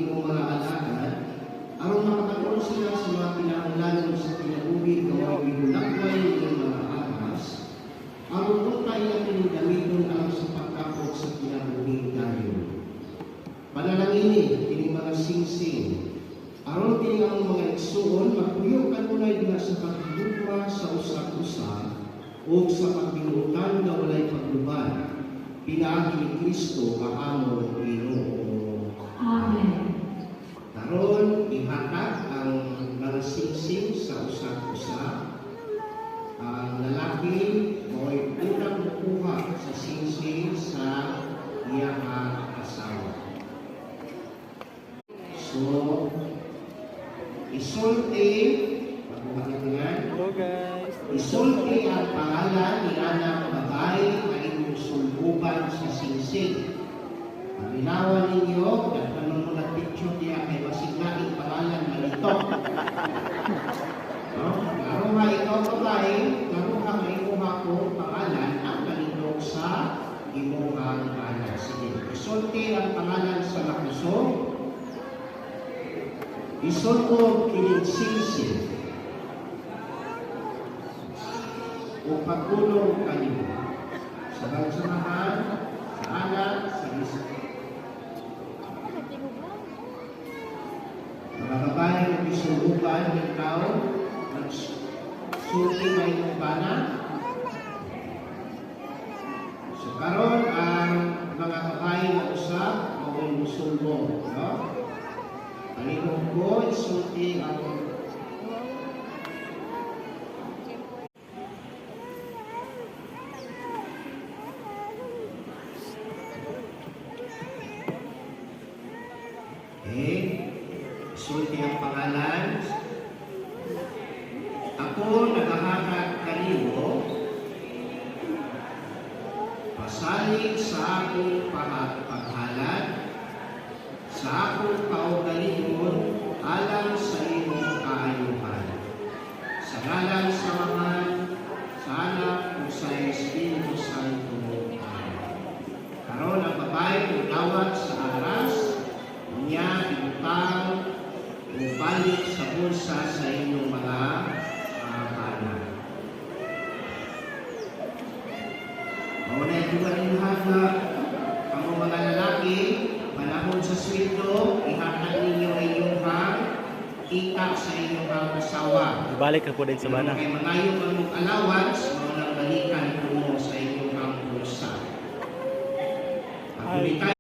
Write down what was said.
imong mga alagad, aron makatagong sila sa mga pinangalanan sa pinagubig ng mga binulakway ng mga ahas, aron utay natin gamiton alang sa pagkapot sa pinagubig tayo. Panalangini, kining mga singsing, aron kini ang mga igsuon magpuyo kanunay diha sa pagdugma sa usa-usa o sa pagbinutan nga walay pagluban. Pinaagi ni Kristo kaamon Ginoo. Amen. Karon ihatag ang mga singsing sa usa-usa. Ang lalaki mo'y unang mukuha sa singsing sa iyang asawa. So, isulti, pagbuhat Hello guys! isulti ang pangalan ni anak babae na inyong sulbuban sa singsing. Paginawa ninyo, nagtanong mo na picture niya kay masiglaing pangalan malito. No? Laro nga ikaw babae, laro nga may imuha ko pangalan ang malito sa imuhang anak. Sige, isulti ang pangalan sa nakusong. Isulti kining singsing. O pagulong kayo sa bansamahan, sa anak, sa isa. Mga babae na bisuluban ng tao, nagsulti na inyong bana. So karon ang mga babae na usap, mawin musulmo. No? Palinom ko, isulti ang sulti ang pangalan. Ako naghahatag kaniyo pasalig sa akong paghalad sa akong kaugalingon alang sa imong kaayuhan. Sa ngalan sa Ama, sa Anak, ug sa Espiritu Santo. Karon ang babae utawat sa aras niya ibutang balik sa bulsa sa inyong mga anak. Maunay juga inuhan na ang mga lalaki, panahon sa sweldo, ihatag ninyo inyong kita sa inyong asawa. Ibalik ako din sa bana. Kay mangayong ang allowance, mga balikan mo sa inyong bulsa. Pagkulitan